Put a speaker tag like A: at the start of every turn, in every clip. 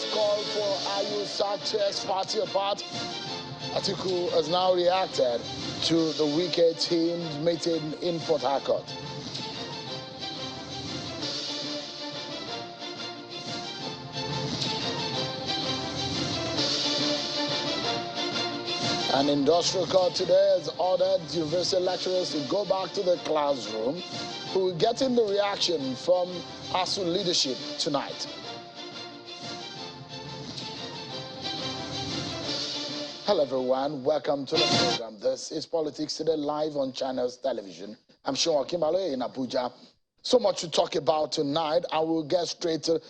A: has called for Ayu Sakche's party apart. Atiku has now reacted to the Wike team's meeting in Port Harcourt. An industrial court today has ordered university lecturers to go back to the classroom. We're getting the reaction from ASU leadership tonight. Hello everyone, welcome to the program. This is Politics Today live on Channels Television. I'm Sean Kimbalo in Abuja. So much to talk about tonight. I will get straight to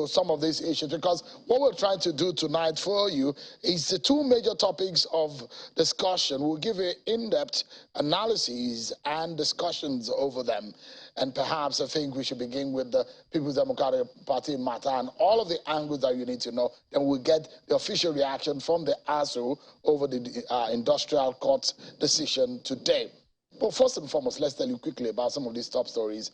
A: some of these issues because what we're trying to do tonight for you is the two major topics of discussion. We'll give you in-depth analyses and discussions over them. And perhaps I think we should begin with the People's Democratic Party matter and all of the angles that you need to know. Then we'll get the official reaction from the ASU over the industrial court's decision today. But first and foremost, let's tell you quickly about some of these top stories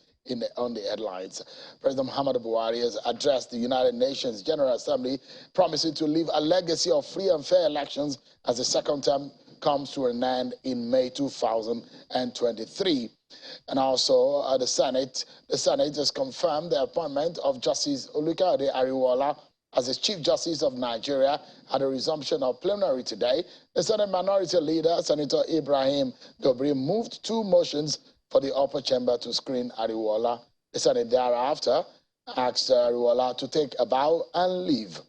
A: on the headlines. President Muhammadu Buhari has addressed the United Nations General Assembly, promising to leave a legacy of free and fair elections as the second term comes to an end in May 2023. And also the Senate has confirmed the appointment of Justice Olukayode Ariwoola as the Chief Justice of Nigeria at the resumption of plenary today. The Senate Minority Leader, Senator Ibrahim Gobri, moved two motions for the upper chamber to screen Ariwoola. The Senate thereafter asked Ariwoola to take a bow and leave.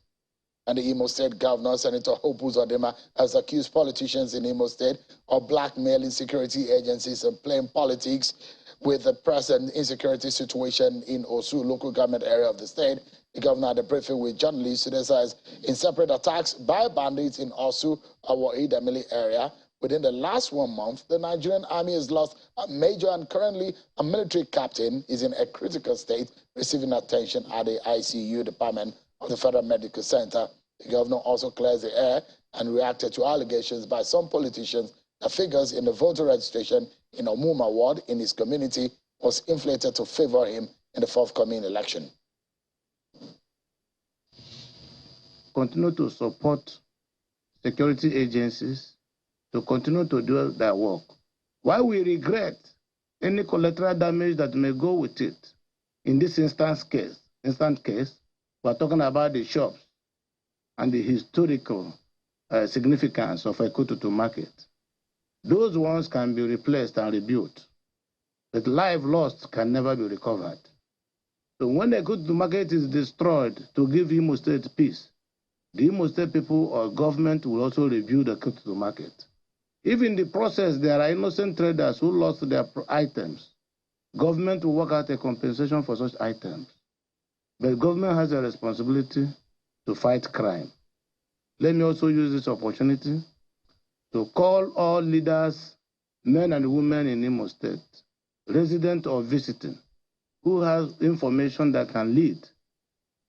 A: And the Imo State Governor, Senator Hope Uzodinma, has accused politicians in Imo State of blackmailing security agencies and playing politics with the present insecurity situation in Osu, local government area of the state. The governor had a briefing with journalists today says in separate attacks by bandits in Osu, our Idemili area, within the last 1 month, the Nigerian army has lost a major and currently a military captain is in a critical state, receiving attention at the ICU department of the Federal Medical Center. The governor also clears the air and reacted to allegations by some politicians that figures in the voter registration in Omuma ward in his community was inflated to favor him in the forthcoming election.
B: Continue to support security agencies to continue to do their work. While we regret any collateral damage that may go with it, in this instant case, we're talking about the shops and the historical significance of Ekututu market. Those ones can be replaced and rebuilt, but life lost can never be recovered. So when the Ekututu market is destroyed to give Imo State peace, the Imo State people or government will also rebuild the Ekututu market. If in the process there are innocent traders who lost their items, government will work out a compensation for such items. But government has a responsibility to fight crime. Let me also use this opportunity to call all leaders, men and women in Imo State, resident or visiting, who has information that can lead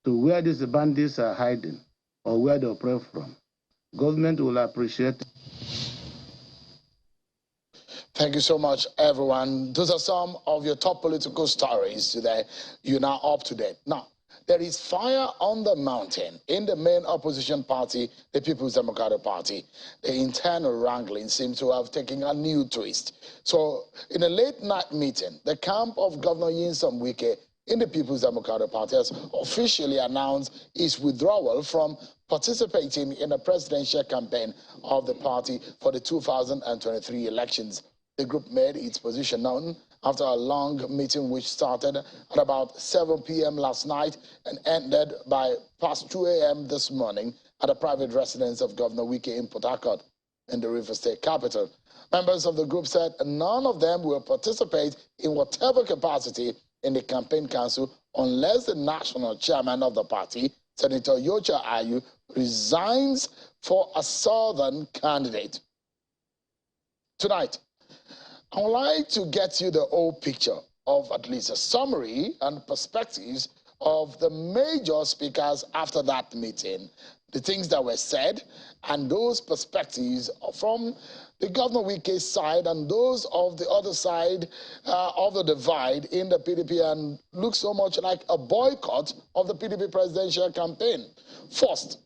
B: to where these bandits are hiding or where they operate from. Government will appreciate it.
A: Thank you so much, everyone. Those are some of your top political stories today. You're now up to date. Now, there is fire on the mountain in the main opposition party, the People's Democratic Party. The internal wrangling seems to have taken a new twist. So, in a late-night meeting, the camp of Governor Nyesom Wike in the People's Democratic Party has officially announced its withdrawal from participating in the presidential campaign of the party for the 2023 elections. The group made its position known after a long meeting which started at about 7 p.m. last night and ended by past 2 a.m. this morning at a private residence of Governor Wike in Port Harcourt in the River State capital. Members of the group said none of them will participate in whatever capacity in the campaign council unless the national chairman of the party, Senator Yocha Ayu, resigns for a southern candidate. Tonight, I would like to get you the whole picture of at least a summary and perspectives of the major speakers after that meeting. the things that were said and those perspectives from the Governor Wike's side and those of the other side of the divide in the PDP, and looks so much like a boycott of the PDP presidential campaign. First,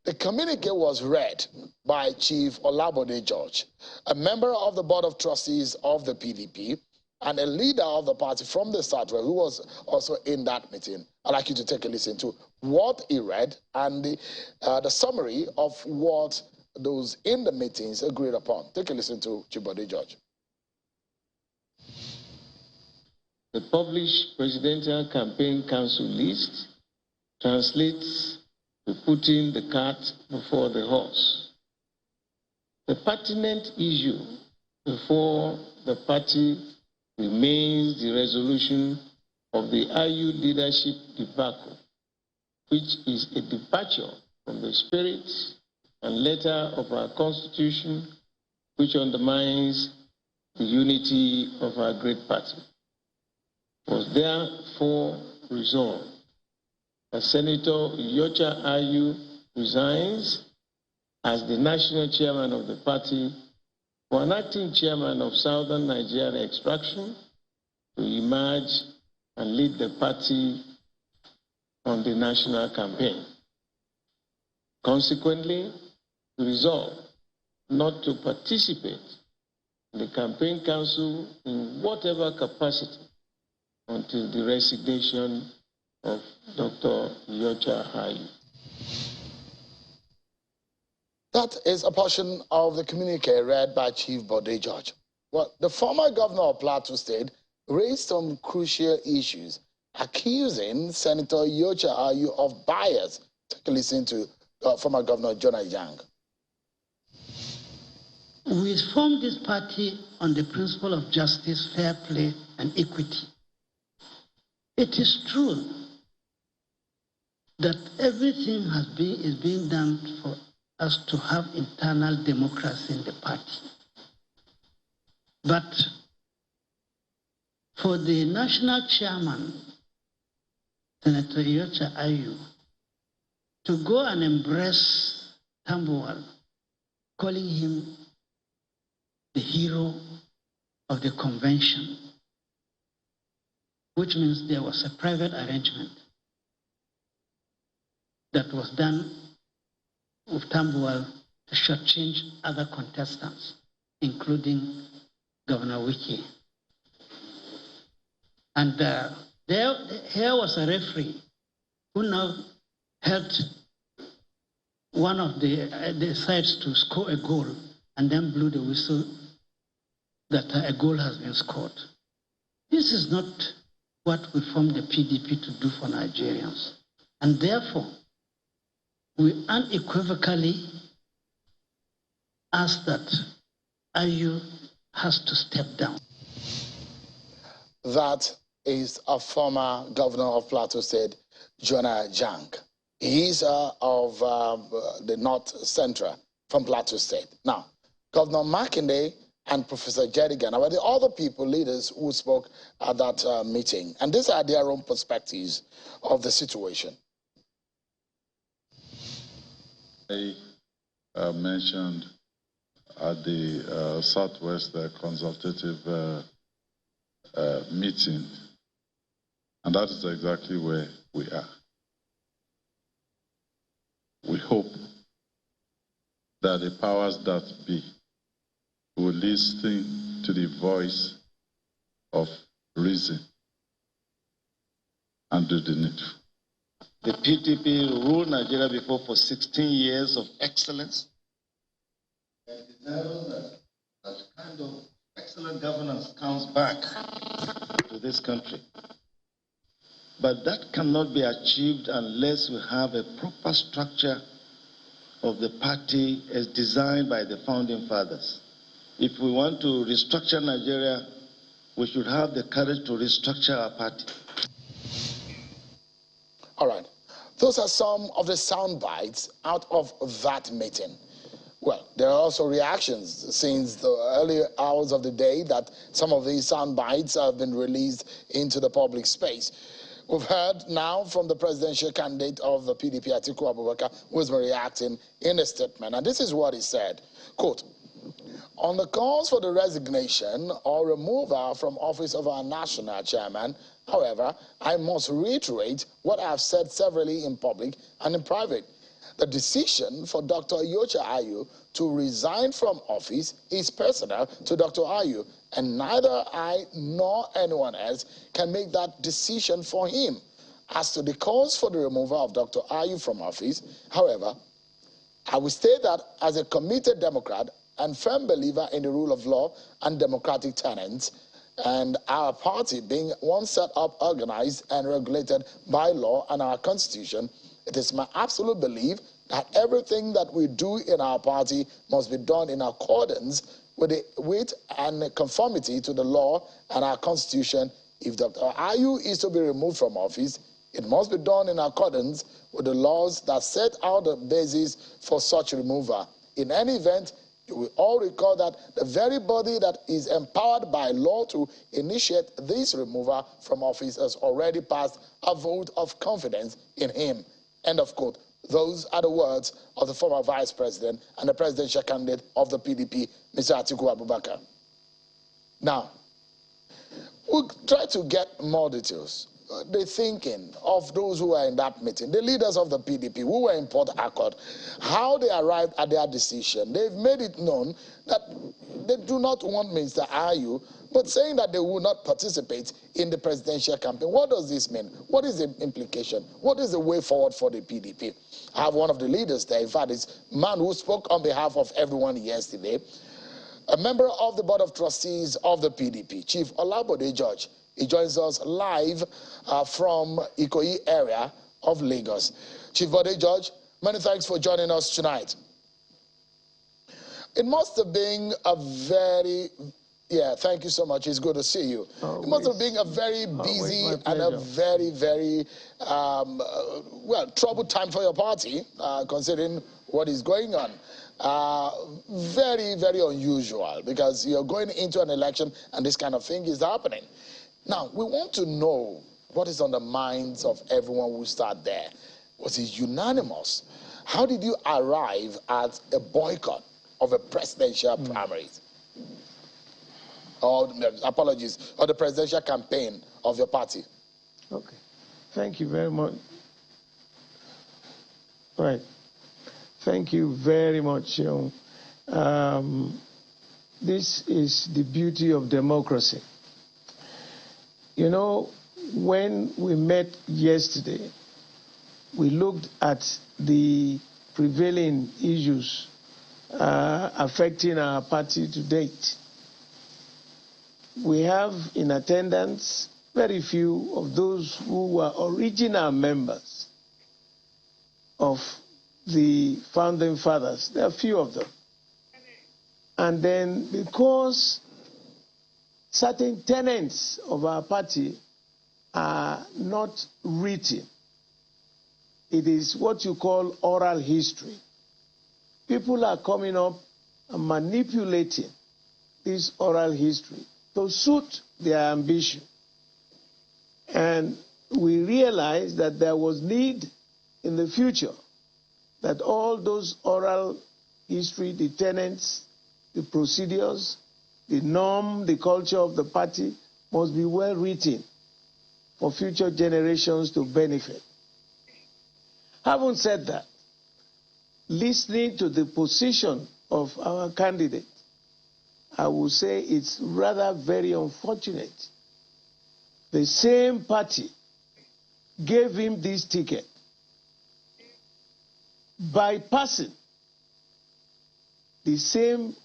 A: the communique was read by Chief Olabode George, a member of the Board of Trustees of the PDP and a leader of the party from the Southwest, who was also in that meeting. I'd like you to take a listen to what he read and the summary of what those in the meetings agreed upon. Take a listen to Chief Olabode George.
C: The published Presidential Campaign Council list translates to putting the cart before the horse. The pertinent issue before the party remains the resolution of the IU leadership debacle, which is a departure from the spirit and letter of our Constitution, which undermines the unity of our great party. It was therefore resolved that Senator Iyorchia Ayu resigns as the national chairman of the party for an acting chairman of Southern Nigerian extraction to emerge and lead the party on the national campaign. Consequently, we resolve not to participate in the campaign council in whatever capacity until the resignation of Dr. Iyorchia Ayu.
A: That is a portion of the communique read by Chief Olabode George. Well, the former governor of Plateau State raised some crucial issues, accusing Senator Iyorchia Ayu of bias. Take a listen to former Governor Jonah Yang.
D: We formed this party on the principle of justice, fair play, and equity. It is true that everything is being done for us to have internal democracy in the party. But for the national chairman, Senator Iyorchia Ayu, to go and embrace Tambuwal, calling him the hero of the convention, which means there was a private arrangement that was done with Tambuwal to shortchange other contestants, including Governor Wike. And here was a referee who now helped one of the sides to score a goal and then blew the whistle that a goal has been scored. This is not what we formed the PDP to do for Nigerians. And therefore, we unequivocally ask that Ayu has to step down.
A: That is a former governor of Plateau State, Jonah Yang. He's of the North Central from Plateau State. Now, Governor Makinde and Professor Jedigan were the other people, leaders who spoke at that meeting. And these are their own perspectives of the situation.
E: I mentioned at the Southwest consultative meeting, and that is exactly where we are. We hope that the powers that be will listen to the voice of reason and do the needful.
C: The PDP ruled Nigeria before for 16 years of excellence. And it desires that kind of excellent governance comes back to this country. But that cannot be achieved unless we have a proper structure of the party as designed by the founding fathers. If we want to restructure Nigeria, we should have the courage to restructure our party.
A: All right. Those are some of the sound bites out of that meeting. Well, there are also reactions since the early hours of the day that some of these sound bites have been released into the public space. We've heard now from the presidential candidate of the PDP, Atiku Abubakar, who is reacting in a statement. And this is what he said, quote, on the calls for the resignation or removal from office of our national chairman, however, I must reiterate what I have said severally in public and in private. The decision for Dr. Yocha Ayu to resign from office is personal to Dr. Ayu, and neither I nor anyone else can make that decision for him. As to the cause for the removal of Dr. Ayu from office, however, I will state that as a committed Democrat and firm believer in the rule of law and democratic tenets, and our party being one set up, organized, and regulated by law and our constitution, it is my absolute belief that everything that we do in our party must be done in accordance with and conformity to the law and our constitution. If Dr. Ayu is to be removed from office, it must be done in accordance with the laws that set out the basis for such removal. In any event, you will all recall that the very body that is empowered by law to initiate this removal from office has already passed a vote of confidence in him. End of quote. Those are the words of the former vice president and the presidential candidate of the PDP, Mr. Atiku Abubakar. Now, we'll try to get more details. The thinking of those who were in that meeting, the leaders of the PDP who were in Port Harcourt, how they arrived at their decision. They've made it known that they do not want Mr. Ayu, but saying that they will not participate in the presidential campaign. What does this mean? What is the implication? What is the way forward for the PDP? I have one of the leaders there. In fact, it's a man who spoke on behalf of everyone yesterday, a member of the Board of Trustees of the PDP, Chief Olabode George. He joins us live from Ikoyi area of Lagos. Chief Bode George, many thanks for joining us tonight. It must have been a very, thank you so much. It's good to see you. Always. It must have been a very busy and a very, very, troubled time for your party, considering what is going on. Very, very unusual, because you're going into an election and this kind of thing is happening. Now, we want to know what is on the minds of everyone who started there. Was it unanimous? How did you arrive at a boycott of a presidential primaries? Or, apologies, or the presidential campaign of your party?
F: Okay. Thank you very much. Right. Thank you very much. This is the beauty of democracy. You know, when we met yesterday, we looked at the prevailing issues affecting our party to date. We have in attendance very few of those who were original members of the founding fathers. There are few of them. And then because certain tenets of our party are not written, it is what you call oral history. People are coming up and manipulating this oral history to suit their ambition. And we realized that there was need in the future that all those oral history, the tenets, the procedures, the norm, the culture of the party must be well written for future generations to benefit. Having said that, listening to the position of our candidate, I would say it's rather very unfortunate. The same party gave him this ticket, bypassing the same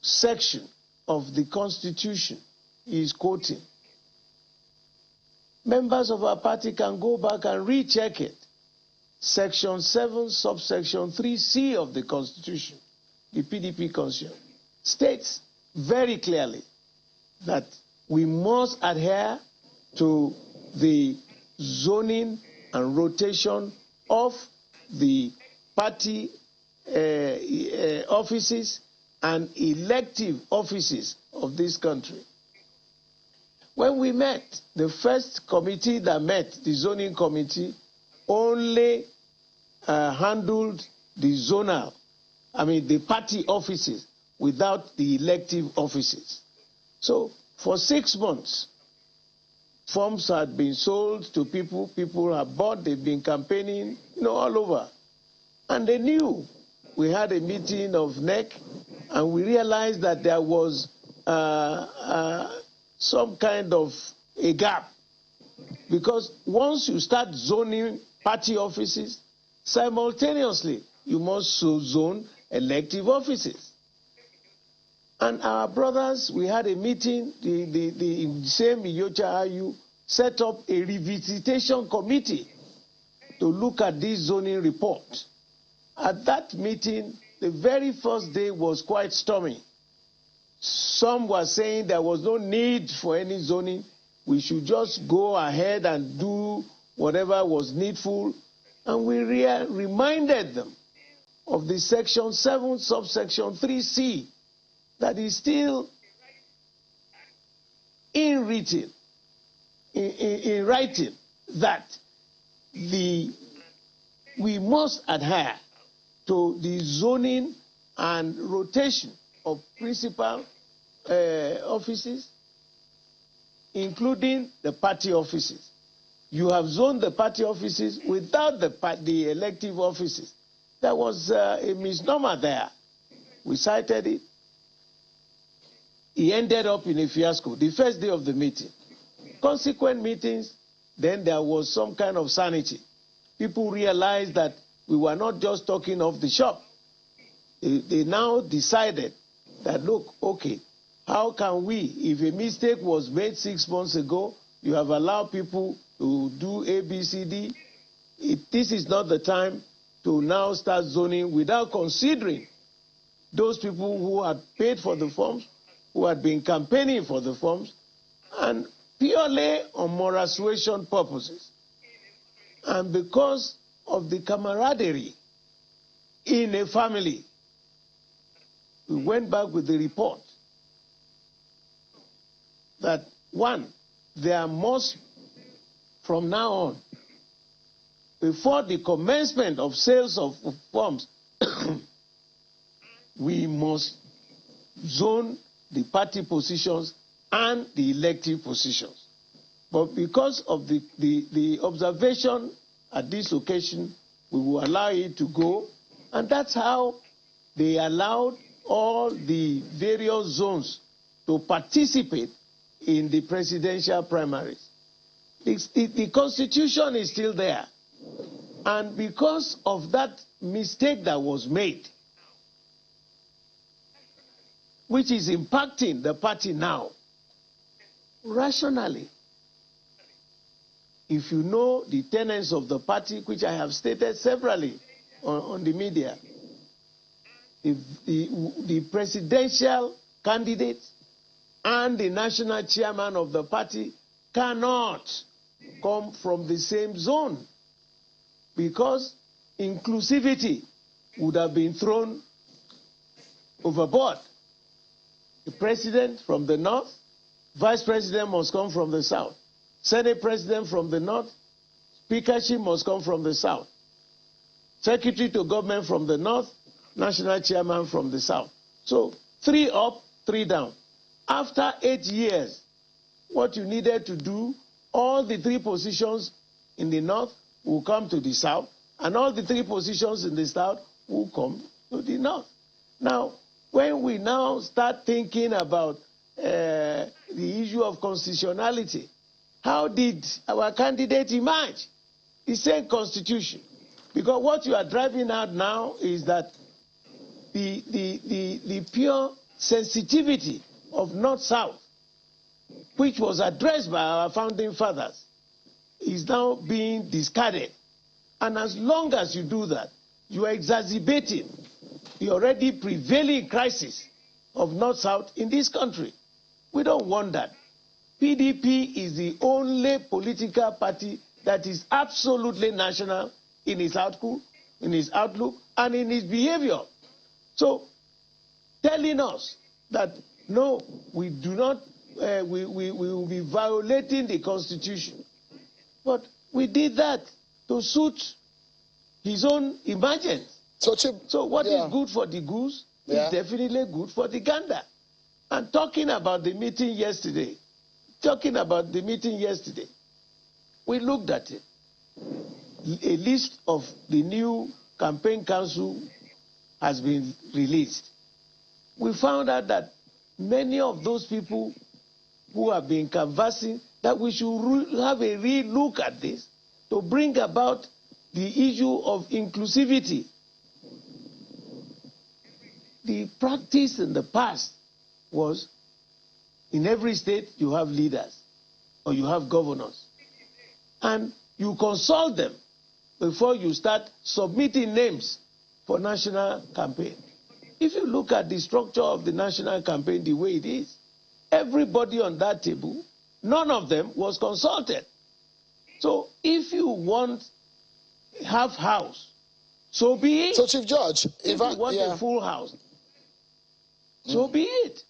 F: section of the Constitution he is quoting. Members of our party can go back and recheck it. Section 7, subsection 3C of the Constitution, the PDP Constitution, states very clearly that we must adhere to the zoning and rotation of the party offices and elective offices of this country. When we met, the first committee that met, the zoning committee, only handled the zonal, the party offices without the elective offices. So for 6 months, forms had been sold to people, people have bought, they've been campaigning, all over. And they knew. We had a meeting of NEC, and we realized that there was some kind of a gap. Because once you start zoning party offices, simultaneously, you must zone elective offices. And our brothers, we had a meeting, the same Iyocha Ayu set up a revisitation committee to look at this zoning report. At that meeting, the very first day was quite stormy. Some were saying there was no need for any zoning. We should just go ahead and do whatever was needful. And we reminded them of the section 7, subsection 3C, that is still in writing, that we must adhere to the zoning and rotation of principal offices, including the party offices. You have zoned the party offices without the elective offices. There was a misnomer there. We cited it. He ended up in a fiasco the first day of the meeting. Consequent meetings, then there was some kind of sanity. People realized that we were not just talking off the shop. They now decided that, look, okay, how can we, if a mistake was made 6 months ago, you have allowed people to do A, B, C, D. This is not the time to now start zoning without considering those people who had paid for the forms, who had been campaigning for the forms, and purely on moral suasion purposes. And because of the camaraderie in a family, we went back with the report that, one, there must, from now on, before the commencement of sales of forms, we must zone the party positions and the elective positions. But because of the observation at this occasion, we will allow it to go, and that's how they allowed all the various zones to participate in the presidential primaries. The Constitution is still there. And because of that mistake that was made, which is impacting the party now, rationally, if you know the tenets of the party, which I have stated severally on the media, the presidential candidate and the national chairman of the party cannot come from the same zone, because inclusivity would have been thrown overboard. The president from the north, vice president must come from the south, senate president from the north, speakership must come from the south, secretary to government from the north, national chairman from the south. So 3 up, 3 down. After 8 years, what you needed to do, all the 3 positions in the north will come to the south, and all the 3 positions in the south will come to the north. Now, when we now start thinking about the issue of constitutionality, how did our candidate emerge? The same constitution. Because what you are driving at now is that the pure sensitivity of North-South, which was addressed by our founding fathers, is now being discarded. And as long as you do that, you are exacerbating the already prevailing crisis of North-South in this country. We don't want that. PDP is the only political party that is absolutely national in its outlook, and in its behavior. So, telling us that, no, we do not we will be violating the Constitution. But we did that to suit his own emergence. So what is good for the goose is definitely good for the gander. And talking about the meeting yesterday, we looked at it. A list of the new campaign council has been released. We found out that many of those people who have been canvassing, that we should have a real look at this to bring about the issue of inclusivity. The practice in the past was in every state you have leaders or you have governors, and you consult them before you start submitting names for national campaign. If you look at the structure of the national campaign the way it is, everybody on that table, none of them was consulted. So if you want half house, so be it.
A: So Chief Judge,
F: if you want a full house, so be it.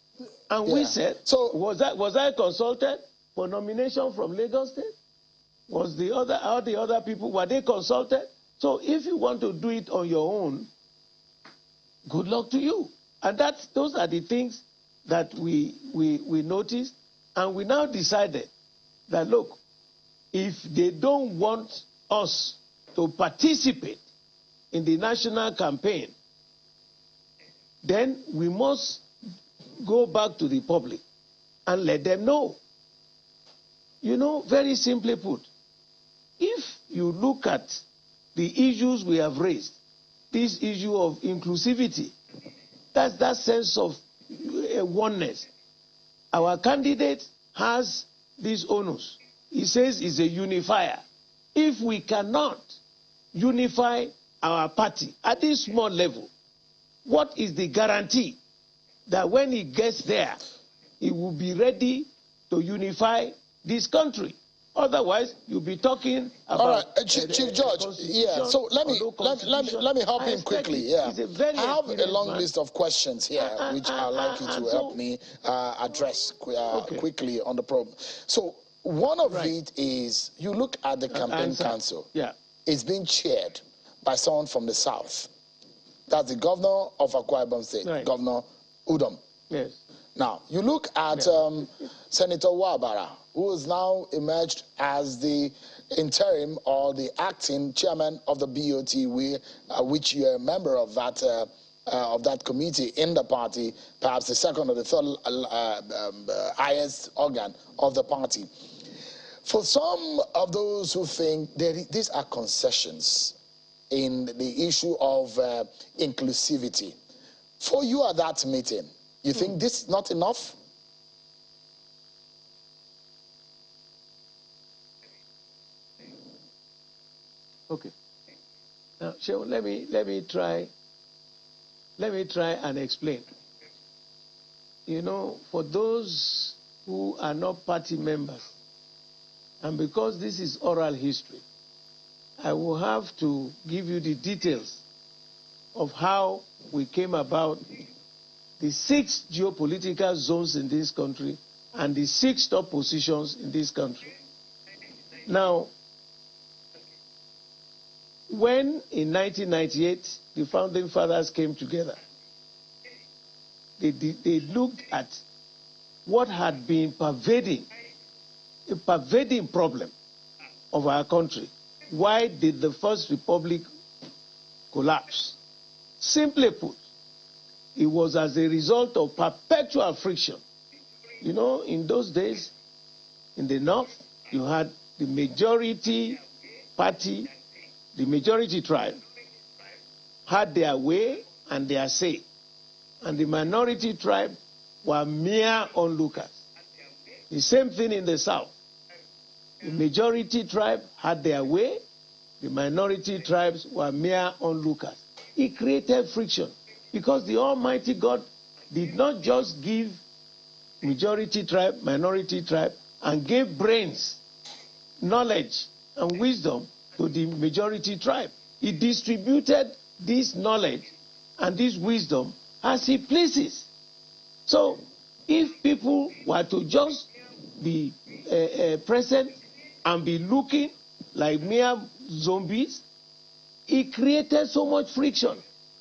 F: And we said, so was I consulted for nomination from Lagos State? Was all the other people, were they consulted? So if you want to do it on your own, good luck to you. And those are the things that we noticed, and we now decided that, look, if they don't want us to participate in the national campaign, then we must go back to the public and let them know. You know, very simply put, if you look at the issues we have raised, this issue of inclusivity, that's that sense of oneness. Our candidate has this onus. He says he's a unifier. If we cannot unify our party at this small level, what is the guarantee that when he gets there, he will be ready to unify this country? Otherwise, you'll be talking about.
A: All right, Chief Judge. So let me help him quickly. I have a long list of questions here, which I'd like you to help me address quickly on the problem. So one of it is, you look at the campaign council. It's being chaired by someone from the south. That's the governor of Akwa Ibom State, Governor Udom.
F: Yes.
A: Now, you look at Senator Wabara, who has now emerged as the interim or the acting chairman of the BOT, which you're a member of that committee in the party, perhaps the second or the third highest organ of the party. For some of those who think these are concessions in the issue of inclusivity, for you at that meeting, you think this is not enough?
F: Okay. Now, Shehu, let me try and explain. You know, for those who are not party members, and because this is oral history, I will have to give you the details of how we came about the 6 geopolitical zones in this country and the 6 top positions in this country. Now, when in 1998 the founding fathers came together, they looked at what had been a pervading problem of our country. Why did the First Republic collapse? Simply put, it was as a result of perpetual friction. You know, in those days, in the North, you had the majority party, the majority tribe, had their way and their say. And the minority tribe were mere onlookers. The same thing in the South. The majority tribe had their way, the minority tribes were mere onlookers. It created friction because the Almighty God did not just give majority tribe, minority tribe, and gave brains, knowledge, and wisdom to the majority tribe. He distributed this knowledge and this wisdom as he pleases. So If people were to just be present and be looking like mere zombies, it created so much friction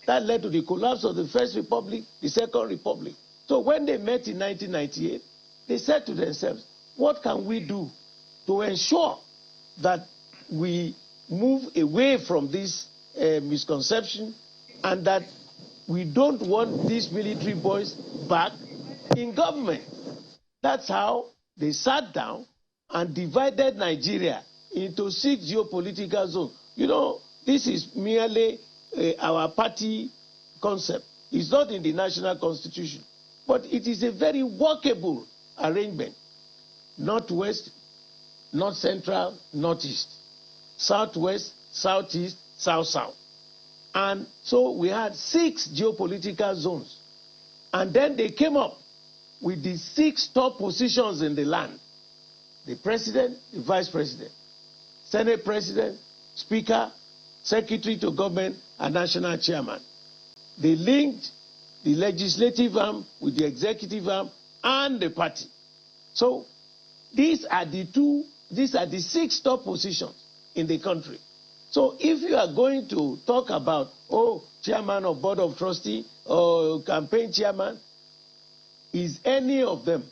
F: that led to the collapse of the First Republic, the Second Republic. So when they met in 1998, they said to themselves, what can we do to ensure that we move away from this misconception and that we don't want these military boys back in government? That's how they sat down and divided Nigeria into 6 geopolitical zones. You know, this is merely our party concept. It's not in the national constitution, but it is a very workable arrangement. Northwest, North Central, Northeast, Southwest, Southeast, South-South. And so we had 6 geopolitical zones. And then they came up with the 6 top positions in the land: the president, the vice president, Senate president, speaker, secretary to government, and national chairman. They linked the legislative arm with the executive arm and the party. So these are the 6 top positions in the country. So if you are going to talk about, chairman of board of trustee or campaign chairman, is any of them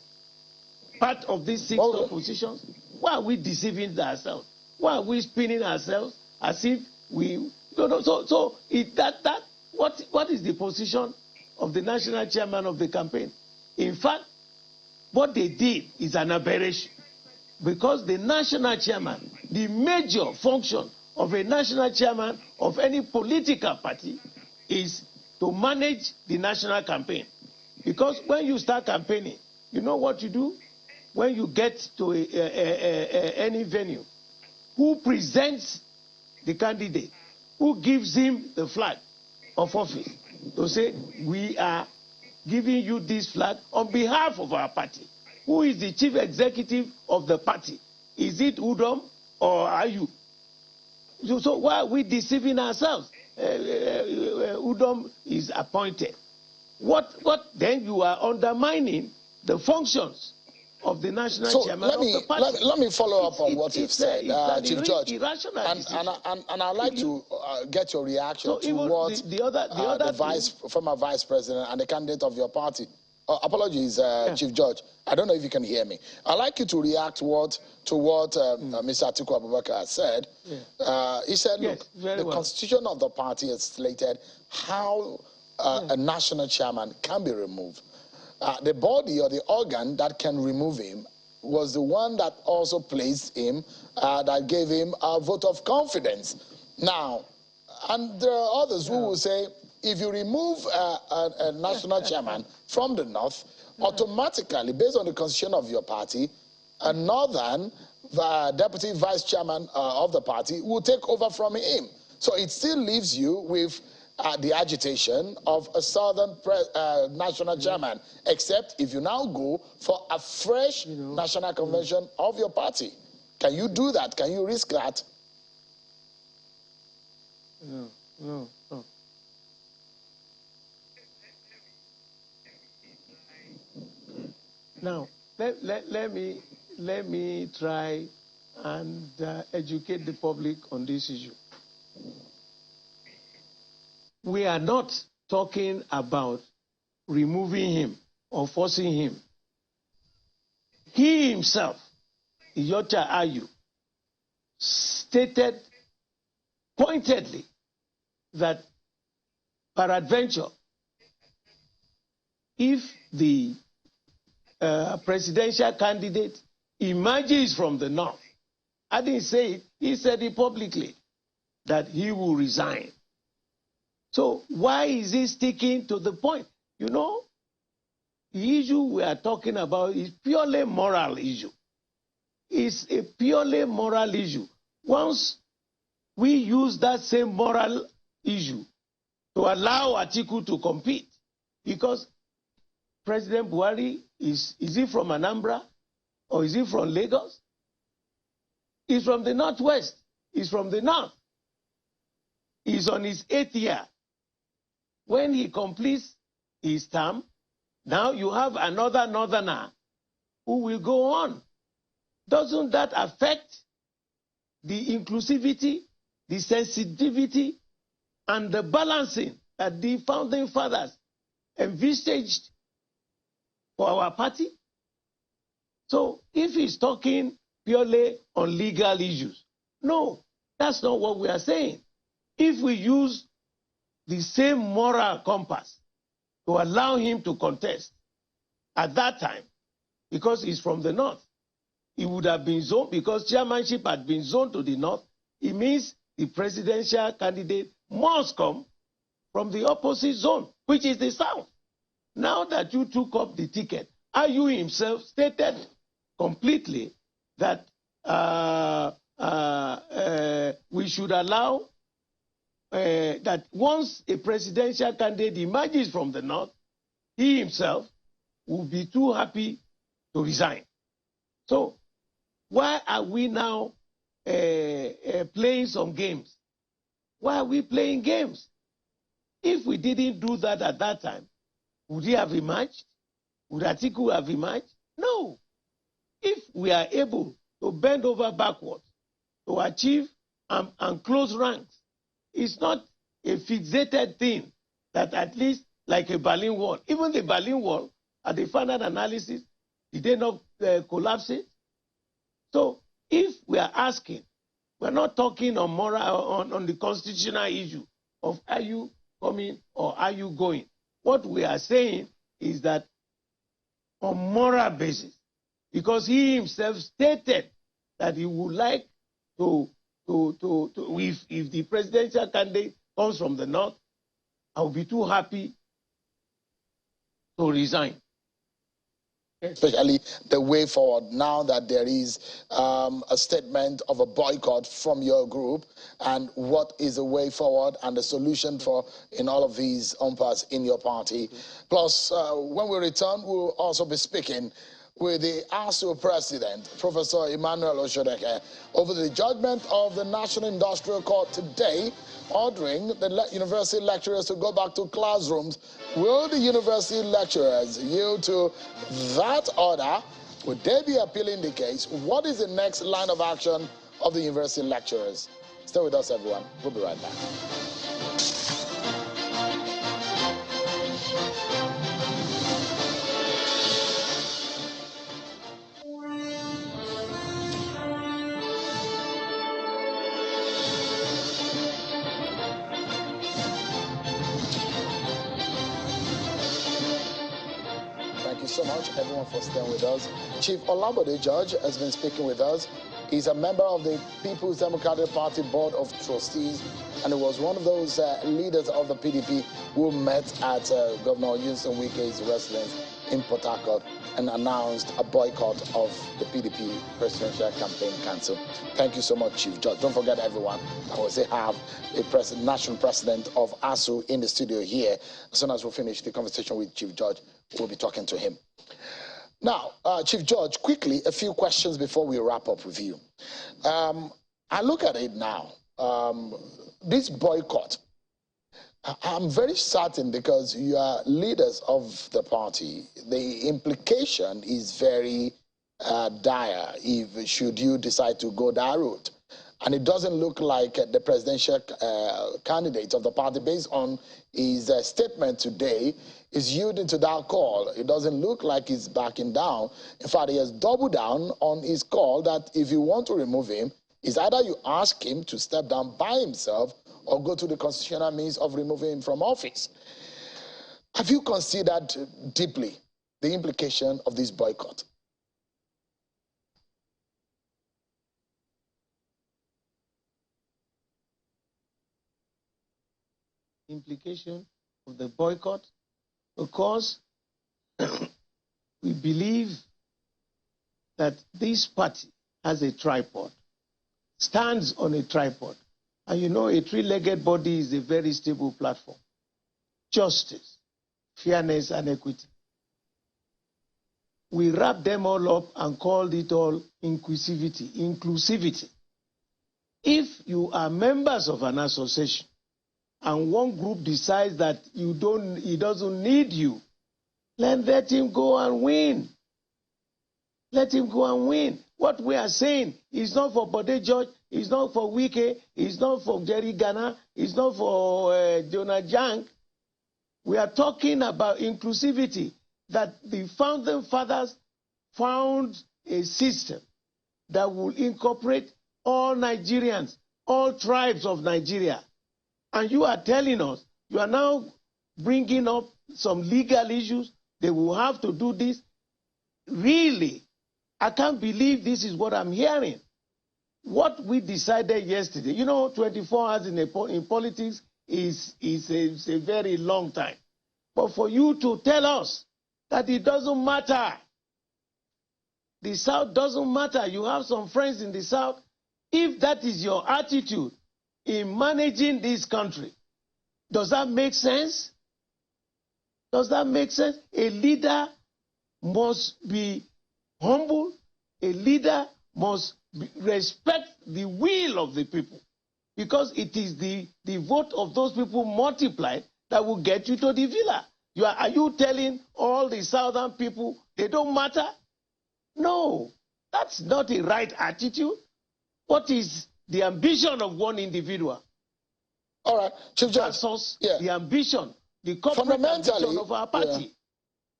F: part of these 6 top positions? Why are we deceiving ourselves? Why are we spinning ourselves as if we no? What is the position of the national chairman of the campaign? In fact, what they did is an aberration, because the national chairman, the major function of a national chairman of any political party is to manage the national campaign. Because when you start campaigning, you know what you do? When you get to any venue, who presents the candidate? Who gives him the flag of office to say, we are giving you this flag on behalf of our party? Who is the chief executive of the party? Is it Udom or are you? So why are we deceiving ourselves? Udom is appointed. What then? You are undermining the functions of the national chairman of the party.
A: Let me follow up on what you've said, Chief George. And I'd like to get your reaction to what the former vice president and the candidate of your party. Apologies, Chief George. I don't know if you can hear me. I'd like you to react to what Mr. Atiku Abubakar has said. Yeah. He said, look, the constitution of the party has slated how a national chairman can be removed. The body or the organ that can remove him was the one that also placed him, that gave him a vote of confidence. Now, and there are others who will say, if you remove a national chairman from the north, automatically, based on the constitution of your party, a northern deputy vice chairman of the party will take over from him. So it still leaves you with the agitation of a southern national chairman, except if you now go for a fresh national convention of your party. Can you do that? Can you risk that?
F: No. Now, let me try and educate the public on this issue. We are not talking about removing him or forcing him. He himself, Iyorchia Ayu, stated pointedly that peradventure, if the presidential candidate emerges from the north, I didn't say it, he said it publicly, that he will resign. So why is he sticking to the point? You know, the issue we are talking about is purely moral issue. It's a purely moral issue. Once we use that same moral issue to allow Atiku to compete, because President Buhari, is he from Anambra or is he from Lagos? He's from the northwest. He's from the north. He's on his 8th year. When he completes his term, Now you have another northerner who will go on. Doesn't that affect the inclusivity, the sensitivity, and the balancing that the founding fathers envisaged for our party? So if he's talking purely on legal issues, no, that's not what we are saying. If we use the same moral compass to allow him to contest at that time, because he's from the north, he would have been zoned, because chairmanship had been zoned to the north, it means the presidential candidate must come from the opposite zone, which is the south. Now that you took up the ticket, Ayu himself stated completely that we should allow that once a presidential candidate emerges from the north, he himself will be too happy to resign. So why are we now playing some games? Why are we playing games? If we didn't do that at that time, would he have emerged? Would Atiku have emerged? No. If we are able to bend over backwards to achieve and close ranks, it's not a fixated thing that at least like a Berlin Wall. Even the Berlin Wall, at the final analysis, did they not collapse it? So if we are asking, we're not talking on moral on the constitutional issue of are you coming or are you going. What we are saying is that on moral basis, because he himself stated that he would like to if the presidential candidate comes from the north, I will be too happy to resign.
A: Especially the way forward now that there is a statement of a boycott from your group, and what is the way forward and the solution for in all of these impasse in your party. Plus, when we return, we'll also be speaking with the ASU president, Professor Emmanuel Oshodeke, over the judgment of the National Industrial Court today, ordering the university lecturers to go back to classrooms. Will the university lecturers yield to that order? Would they be appealing the case? What is the next line of action of the university lecturers? Stay with us, everyone. We'll be right back. Thank you so much, everyone, for staying with us. Chief Olabode Judge has been speaking with us. He's a member of the People's Democratic Party Board of Trustees, and he was one of those leaders of the PDP who met at Governor Yinson Wike's residence in Port Harcourt and announced a boycott of the PDP Presidential Campaign Council. Thank you so much, Chief Judge. Don't forget, everyone, I will say have a national president of ASU in the studio here. As soon as we finish the conversation with Chief Judge, we'll be talking to him. Now, Chief Judge, quickly, a few questions before we wrap up with you. I look at it now, this boycott, I'm very certain, because you are leaders of the party, the implication is very dire if should you decide to go that route. And it doesn't look like the presidential candidate of the party, based on his statement today, is yielding to that call. It doesn't look like he's backing down. In fact, he has doubled down on his call that if you want to remove him, it's either you ask him to step down by himself or go to the constitutional means of removing him from office. Have you considered deeply the implication of this boycott?
F: Implication of the boycott, because we believe that this party has a tripod, stands on a tripod. And you know, a three-legged body is a very stable platform. Justice, fairness, and equity. We wrapped them all up and called it all inclusivity. If you are members of an association and one group decides that it doesn't need you Let him go and win. Let him go and win. What we are saying is not for Bode George, it's not for Wike, it's not for Jerry Ghana, it's not for Jonah Jang. We are talking about inclusivity, that the founding fathers found a system that will incorporate all Nigerians, all tribes of Nigeria. And you are telling us, you are now bringing up some legal issues. They will have to do this. Really, I can't believe this is what I'm hearing. What we decided yesterday, 24 hours in politics is a very long time. But for you to tell us that it doesn't matter, the South doesn't matter, you have some friends in the South, if that is your attitude in managing this country, does that make sense? Does that make sense? A leader must be humble. A leader must respect the will of the people, because it is the vote of those people multiplied that will get you to the villa. Are you telling all the southern people they don't matter? No, that's not a right attitude. What is the ambition of one individual?
A: All right, Chief Judge.
F: Versus the ambition, the corporate ambition of our party.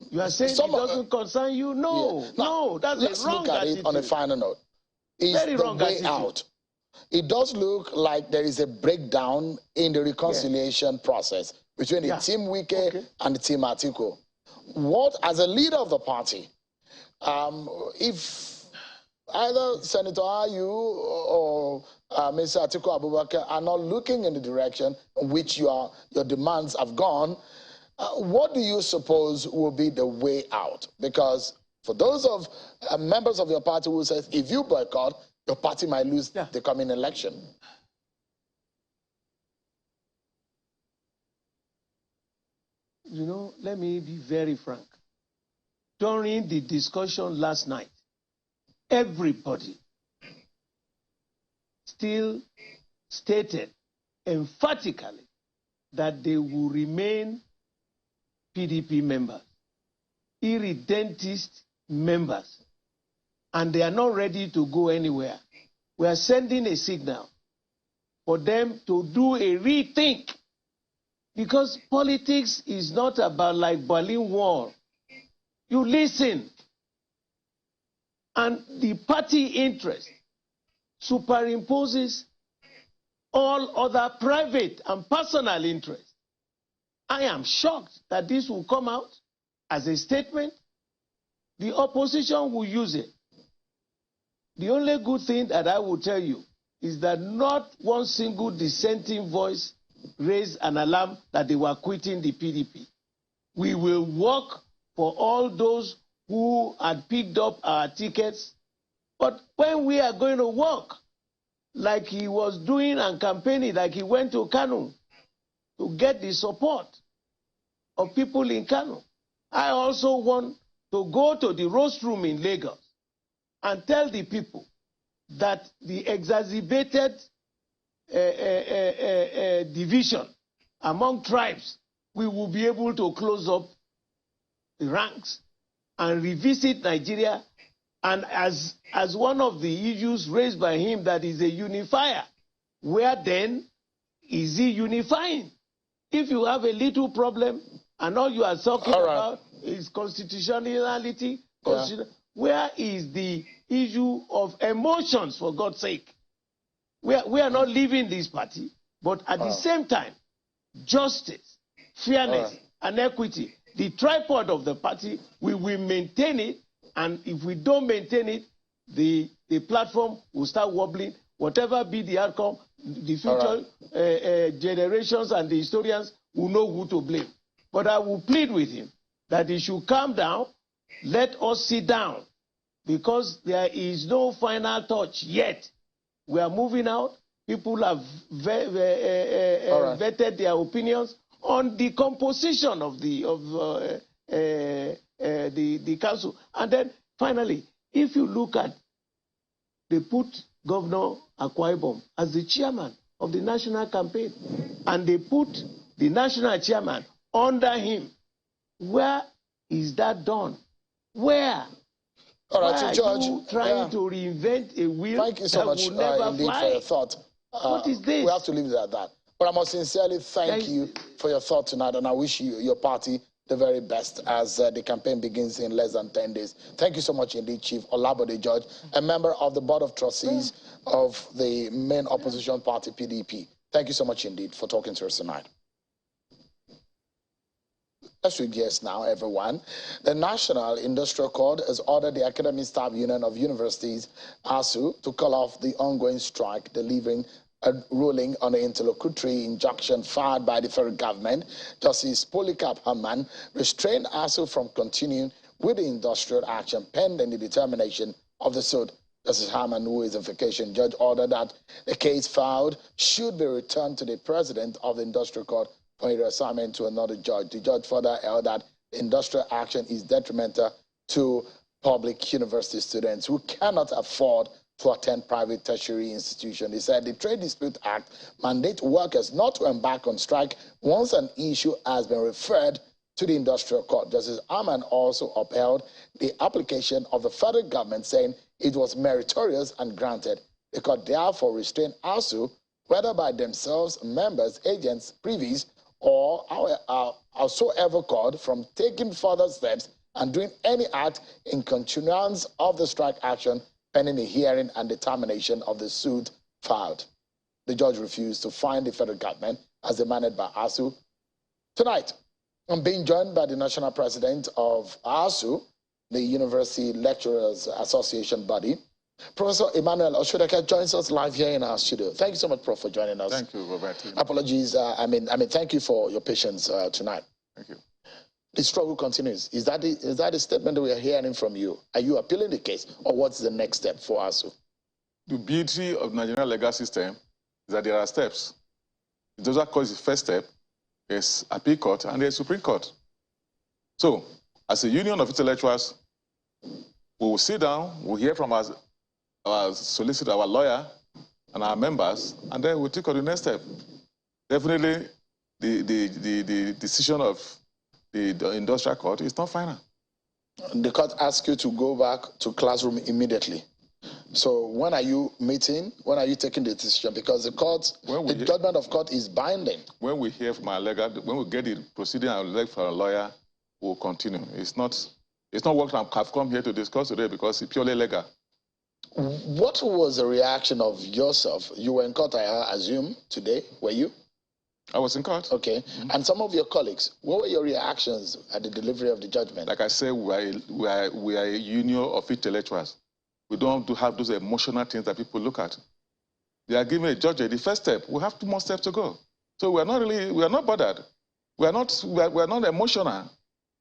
F: Yeah. You are saying it doesn't concern you? No, no, that's a wrong attitude. Let's look at it
A: on a final note. Is the way out. It does look like there is a breakdown in the reconciliation process between the Team Wike and the Team Atiku. What, as a leader of the party, if either Senator Ayu or Mr. Atiku Abubakar are not looking in the direction in which your demands have gone, what do you suppose will be the way out? Because for those of members of your party who says, if you boycott, your party might lose the coming election.
F: Let me be very frank. During the discussion last night, everybody still stated emphatically that they will remain PDP members, irredentist members, and they are not ready to go anywhere. We are sending a signal for them to do a rethink, because politics is not about like Berlin Wall. You listen, and the party interest superimposes all other private and personal interests. I am shocked that this will come out as a statement. The opposition will use it. The only good thing that I will tell you is that not one single dissenting voice raised an alarm that they were quitting the PDP. We will work for all those who had picked up our tickets. But when we are going to work, like he was doing and campaigning, like he went to Kano to get the support of people in Kano, I also want to go to the rostrum in Lagos and tell the people that the exacerbated division among tribes, we will be able to close up the ranks and revisit Nigeria. And as one of the issues raised by him, that is a unifier, where then is he unifying? If you have a little problem and all you are talking about is constitutionality, where is the issue of emotions, for God's sake? We are not leaving this party, but at the same time, justice, fairness, and equity, the tripod of the party, we will maintain it. And if we don't maintain it, the platform will start wobbling. Whatever be the outcome, the future generations and the historians will know who to blame. But I will plead with him that he should calm down, let us sit down, because there is no final touch yet. We are moving out. People have vetted their opinions on the composition of the council. And then finally, if you look at, they put Governor Akwa Ibom as the chairman of the national campaign, and they put the national chairman under him, where is that done? Where?
A: All right,
F: Why
A: George.
F: are you trying to reinvent a wheel
A: Thank you so
F: that
A: much
F: will never
A: indeed
F: fly?
A: for your thought.
F: What is this?
A: We have to leave it at that. But I must sincerely thank you for your thought tonight, and I wish you, your party, the very best as the campaign begins in less than 10 days. Thank you so much indeed, Chief Olabode George, a member of the Board of Trustees of the main opposition party, PDP. Thank you so much indeed for talking to us tonight. Let's switch gears now, everyone. The National Industrial Court has ordered the Academic Staff Union of Universities, ASU, to call off the ongoing strike, delivering a ruling on the interlocutory injunction filed by the federal government. Justice Polycarp Herman restrained ASU from continuing with the industrial action pending the determination of the suit. Justice Herman, who is a vacation judge, ordered that the case filed should be returned to the president of the Industrial Court for a reassignment to another judge. The judge further held that the industrial action is detrimental to public university students who cannot afford to attend private tertiary institutions. He said the Trade Dispute Act mandates workers not to embark on strike once an issue has been referred to the Industrial Court. Justice Aman also upheld the application of the federal government, saying it was meritorious and granted. The court therefore restrained ASU, whether by themselves, members, agents, privies, or howsoever called, from taking further steps and doing any act in continuance of the strike action pending a hearing and determination of the suit filed. The judge refused to find the federal government as demanded by ASU. Tonight, I'm being joined by the national president of ASU, the University Lecturers Association body. Professor Emmanuel Oshodeke joins us live here in our studio. Thank you so much, Prof, for joining us.
E: Thank you, Robert.
A: Apologies. I mean, thank you for your patience tonight.
E: Thank you.
A: The struggle continues. Is that the statement that we are hearing from you? Are you appealing the case, or what's the next step for ASU?
E: The beauty of the Nigerian legal system is that there are steps. Those are called the first step. There's appeal court and there's Supreme Court. So, as a union of intellectuals, we will sit down, we'll hear from our solicitor, our lawyer, and our members, and then we'll take on the next step. Definitely, the decision of the industrial court is not final.
A: The court asks you to go back to classroom immediately. So when are you meeting? When are you taking the decision? Because the judgment of court is binding.
E: When we hear from our legal, when we get the proceeding and elect for a lawyer, we'll continue. It's not what I've come here to discuss today because it's purely legal.
A: What was the reaction of yourself? You were in court, I assume, today, were you?
E: I was in court.
A: Okay. And some of your colleagues, what were your reactions at the delivery of the judgment?
E: Like I said, we are a union of intellectuals. We don't have those emotional things that people look at. They are giving a judge the first step. We have 2 more steps to go. So we are not bothered. We are not emotional.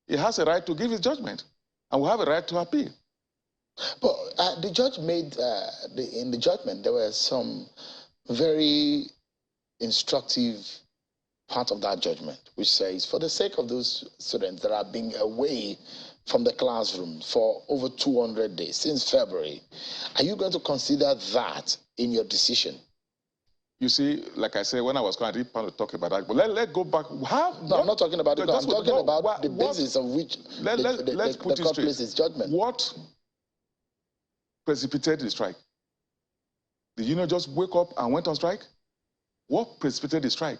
E: He has a right to give his judgment, and we have a right to appeal.
A: But the judge made, in the judgment, there were some very instructive part of that judgment, which says, for the sake of those students that are being away from the classroom for over 200 days, since February, are you going to consider that in your decision?
E: You see, like I said, when I was going, I didn't plan to talk about that. But let's go back.
A: No, I'm not talking about it. I'm talking about the basis of which the court places judgment.
E: What precipitated the strike? The union just wake up and went on strike? What precipitated the strike?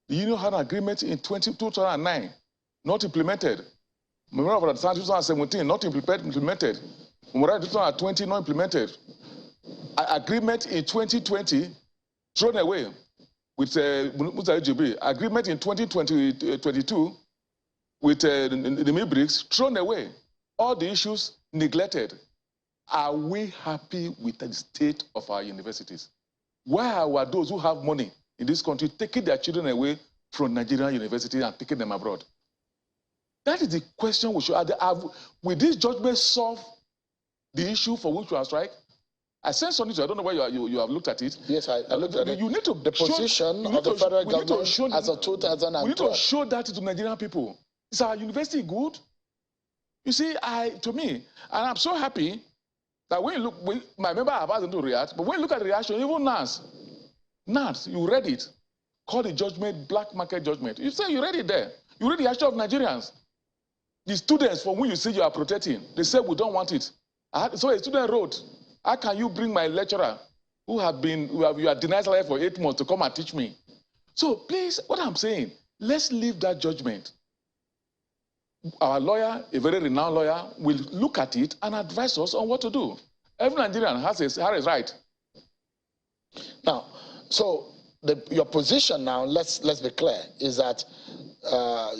E: The union had an agreement in 2009, not implemented. Memorandum of Understanding 2017, not implemented. Memorandum 2020, not implemented. Agreement in 2020, thrown away with Musa EGB. Agreement in 2022 with the MIBRICS, thrown away. All the issues neglected. Are we happy with the state of our universities? Why are those who have money in this country taking their children away from Nigerian universities and taking them abroad? That is the question we should have. Will this judgment solve the issue for which we are strike? I sent something to you. I don't know where you have looked at it.
A: Yes, I looked at it.
E: You need to
A: the position of the federal government as of 2012.
E: We need to show that to Nigerian people. Is our university good? You see, to me, and I'm so happy that when you look, my member have asked them to react, but when you look at the reaction, even NAS, you read it, called the judgment black market judgment. You say you read it there. You read the action of Nigerians. The students for whom you say you are protecting, they said we don't want it. So a student wrote, how can you bring my lecturer you are denied salary for 8 months to come and teach me? So please, what I'm saying, let's leave that judgment. Our lawyer, a very renowned lawyer, will look at it and advise us on what to do. Every Nigerian has a right.
A: Now, so your position now, let's be clear, is that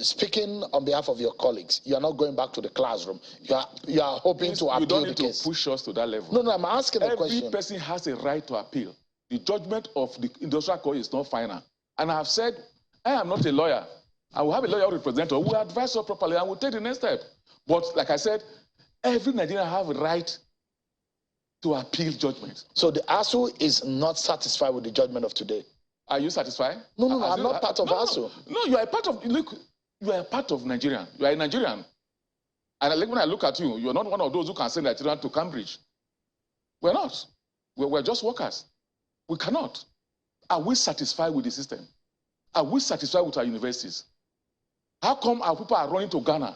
A: speaking on behalf of your colleagues, you are not going back to the classroom. You are hoping to appeal the case.
E: You don't need to push us to that level.
A: No, I'm asking a question.
E: Every person has a right to appeal. The judgment of the industrial court is not final. And I have said, I am not a lawyer. I will have a lawyer representative who will advise us properly and will take the next step. But like I said, every Nigerian has a right to appeal judgment. So the ASU is not satisfied with the judgment of today. Are you satisfied? No, I'm not part of ASU. No, you are a part of, look, you are a part of Nigerian. You are a Nigerian. And when I look at you, you are not one of those who can send their children to Cambridge. We're not. We're just workers. We cannot. Are we satisfied with the system? Are we satisfied with our universities? How come our people are running to Ghana?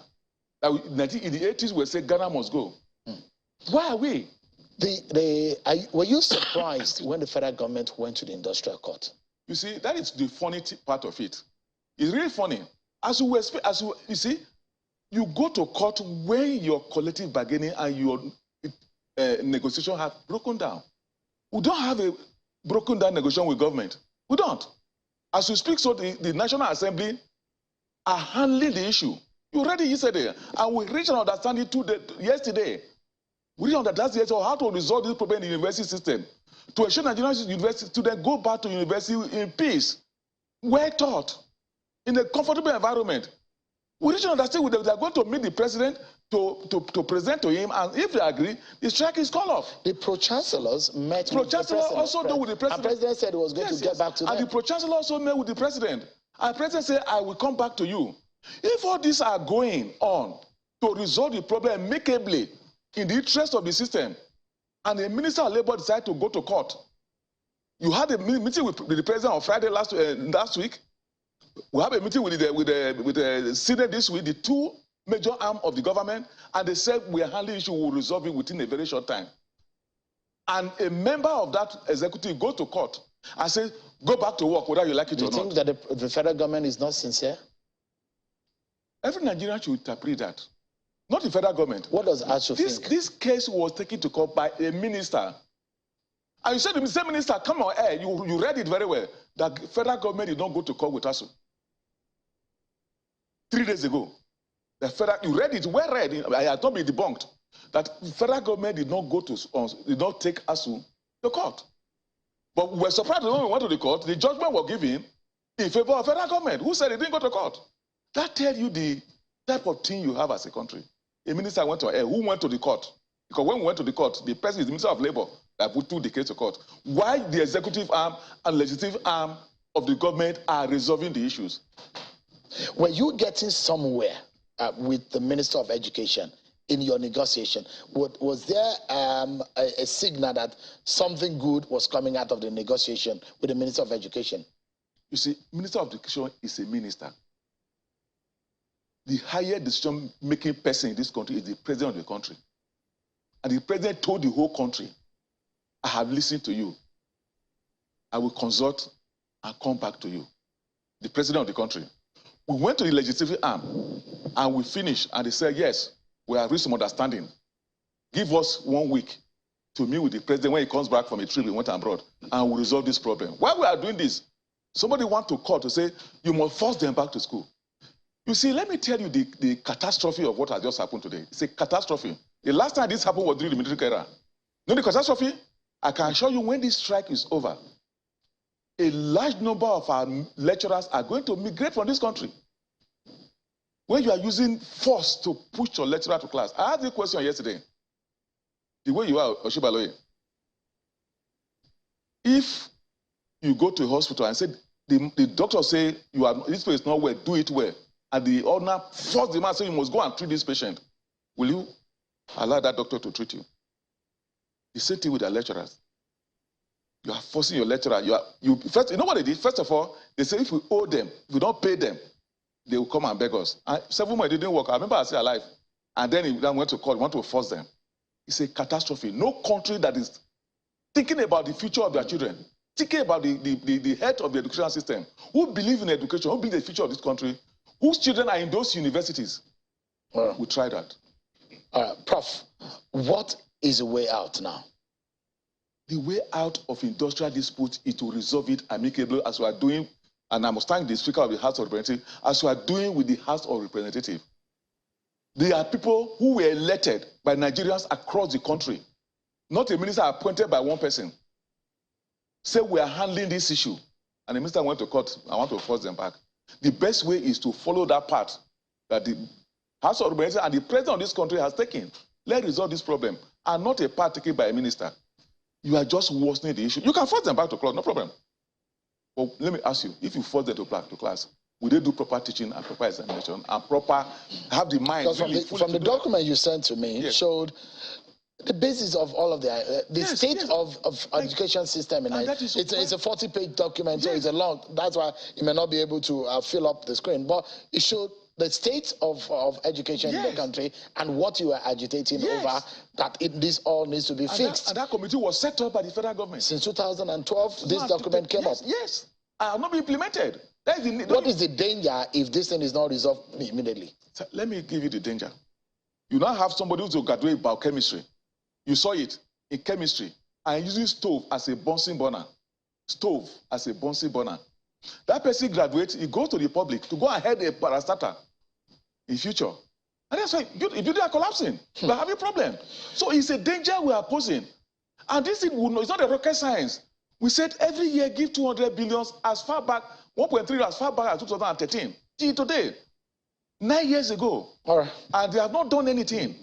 E: In the 80s, we said Ghana must go. Why are we? Were you surprised when the federal government went to the industrial court? You see, that is the funny part of it. It's really funny. You see, you go to court when your collective bargaining and your negotiation have broken down. We don't have a broken down negotiation with government. We don't. As we speak, so the National Assembly are handling the issue. You read it yesterday, and we reached an understanding yesterday. We reached an understanding yesterday on how to resolve this problem in the university system to ensure Nigerian university students go back to university in peace, well taught, in a comfortable environment. We reached an understanding that they are going to meet the president to present to him, and if they agree, the strike is called off. The pro-chancellors met with the president. Also met with the president. And the president said he was going to get back to them. And the pro-chancellor also met with the president. And the president said, I will come back to you. If all these are going on to resolve the problem amicably in the interest of the system, and the Minister of Labour decided to go to court, you had a meeting with the president on Friday last week. We have a meeting with the Senate this week, the two major arm of the government, and they said we are handling the issue, we will resolve it within a very short time. And a member of that executive goes to court and says, go back to work whether you like it or not. Do you think that the federal government is not sincere? Every Nigerian should interpret that. Not the federal government. What does ASU think? This case was taken to court by a minister. And you said the same minister, come on air, you read it very well, that the federal government did not go to court with ASU. 3 days ago. You read it, well read, I had not been debunked, that the federal government did not take ASU to court. But we were surprised when we went to the court, the judgment was given in favor of federal government. Who said it didn't go to court? That tells you the type of thing you have as a country. A minister went to air. Who went to the court? Because when we went to the court, the person is the Minister of Labour that put 2 decades to court. Why the executive arm and legislative arm of the government are resolving the issues? Were you getting somewhere with the Minister of Education in your negotiation? Was there a signal that something good was coming out of the negotiation with the Minister of Education? You see, Minister of Education is a minister. The higher decision-making person in this country is the president of the country. And the president told the whole country, I have listened to you. I will consult and come back to you. The president of the country. We went to the legislative arm and we finished, and they said, yes, we have reached some understanding. Give us 1 week to meet with the president when he comes back from a trip he went abroad, and we'll resolve this problem. While we are doing this, somebody wants to call to say, you must force them back to school. You see, let me tell you the catastrophe of what has just happened today. It's a catastrophe. The last time this happened was during the military era. You know the catastrophe? I can assure you when this strike is over, a large number of our lecturers are going to migrate from this country. When you are using force to push your lecturer to class. I asked you a question yesterday. The way you are, Oshibaloye. If you go to a hospital and say, the doctor say, this place is not well, do it well. And the owner forced the man, say you must go and treat this patient. Will you allow that doctor to treat you? The same thing with the lecturers. You are forcing your lecturer. You know what they did? First of all, they say if we owe them, if we don't pay them, they will come and beg us. And 7 months, it didn't work. I remember I was still alive. And then he went to court, want to force them. It's a catastrophe. No country that is thinking about the future of their children, thinking about the health of the educational system, who believe in education, who believe in the future of this country, whose children are in those universities, we try that.
A: Prof, what is the way out now?
E: The way out of industrial dispute is to resolve it amicably, as we are doing, and I must thank the Speaker of the House of Representatives, as we are doing with the House of Representatives. There are people who were elected by Nigerians across the country, not a minister appointed by one person. Say we are handling this issue, and the minister went to court. I want to force them back. The best way is to follow that path that the House of Representatives and the president of this country has taken. Let's resolve this problem, and not a part taken by a minister. You are just worsening the issue. You can force them back to class, no problem. But let me ask you, if you force them to class, will they do proper teaching and proper examination and proper, have the mind?
A: Because from the document you sent to me,
E: yes,
A: showed the basis of all of the
E: yes,
A: state
E: yes,
A: of education system in Nigeria. It's a 40-page document, yes, so it's a long. That's why you may not be able to fill up the screen. But it showed the state of education, yes, in the country and what you are agitating, yes, over, that this all needs to be fixed.
E: And that committee was set up by the federal government.
A: Since 2012, this document came up.
E: Yes, and have not been implemented.
A: What is the danger if this thing is not resolved immediately?
E: So let me give you the danger. You now have somebody who's graduate biochemistry. You saw it in chemistry, and using stove as a Bunsen burner. Stove as a Bunsen burner. That person graduates, he goes to the public to go ahead a parastatal in future. And that's why if you are collapsing, we are having a problem. So it's a danger we are posing. And this thing, it's not a rocket science. We said every year give 200 billion as far back, 1.3 as far back as 2013. Till today, 9 years ago.
A: All right.
E: And they have not done anything.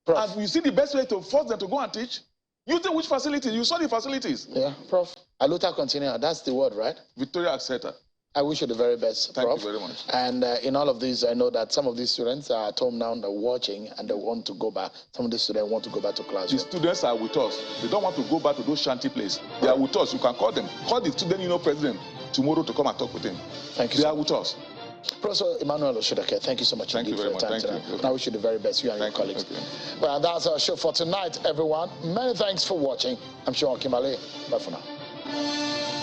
E: Prof. And you see the best way to force them to go and teach? Using which facilities? You saw the facilities.
A: Yeah, Prof. Aluta continua. That's the word, right?
E: Victoria Aceta.
A: I wish you the very best,
E: Thank
A: Prof.
E: you very much.
A: And in all of this, I know that some of these students are at home now, they're watching, and they want to go back. Some of the students want to go back to class.
E: The students are with us. They don't want to go back to those shanty places. They are with us. You can call them. Call the student union president tomorrow to come and talk with him.
A: Thank you.
E: They are with us.
A: Professor Emmanuel Oshodake, thank you so much.
E: Thank you very much.
A: Thank you. And I wish you the very best, you and your colleagues. Well, that's our show for tonight, everyone. Many thanks for watching. I'm Sean Kimale. Bye for now.